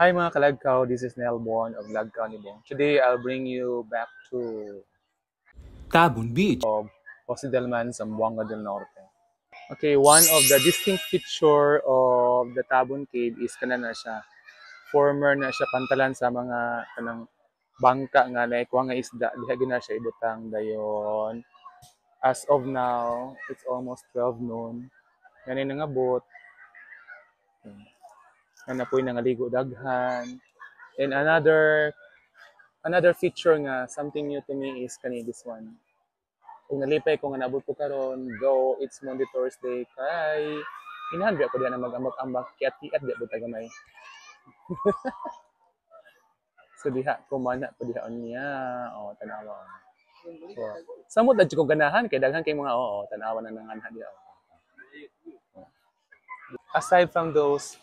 Hi mga kalagkaw, this is Nelbon of Lagkaw ni Bong. Today I'll bring you back to Tabon Beach. Delman, Zamboanga del Norte. Okay, one of the distinct feature of the Tabon Cave is kana na siya. Former na siya pantalan sa mga kanang bangka nga naikuha nga isda. Diha gina siya ibutang dayon. As of now, it's almost 12 noon. Ganun nga boat. Nga po nangaligo daghan. And another feature nga, something new to me is kani this one. Kung nalipay ko nga nabot ko karon, though it's Monday, Thursday, kay inahandre ko diyan na mag-ambak-ambak, kiat-kiat di po tagamay. So diha, kumana po diha niya. O, tanawa. So, samot na ko ganahan, kay daghan kay mga tanawa na nanganha diha. Aside from those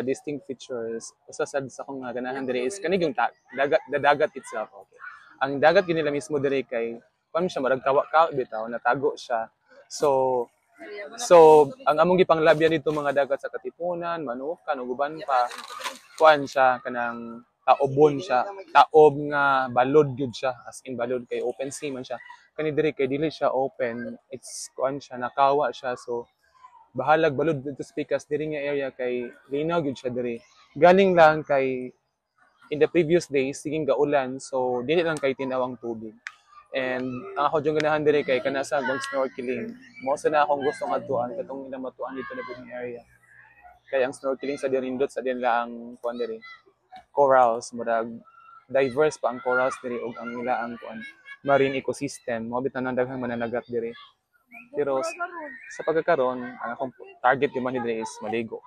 distinct features, usasad sa akong ganahan dire is kanig yung dagat itself. Okay. Ang dagat ginila mismo dire kay paano siya marag tawa bitaw natago siya. So ang among gipanglabyan dito mga dagat sa Katipunan, Manukan, uban pa kuan siya kanang taobon siya. Taob nga balod gyud siya, as in balod kay open sea man siya. Kani dire kay dili siya open, it's kuan siya nakawa siya, so bahalag balod dito sa Pikas diri nga area kay linaw gyud siya diri. Galing lang kay in the previous days siging gaulan, so dili lang kay tinawang tubig. And ang ako yung ganahan diri kay kana sa hanggang snorkeling. Mo sa na akong gustong adtuan katong ila matuan dito na buong area. Kay ang snorkeling sa dirindot sa din lang kuan diri. Corals, murag diverse pa ang corals diri ug ang nila ang kuan marine ecosystem. Mo bitan nang daghang mananagat diri. Pero sa pagkakaroon, ang akong target yung man diri is maligo.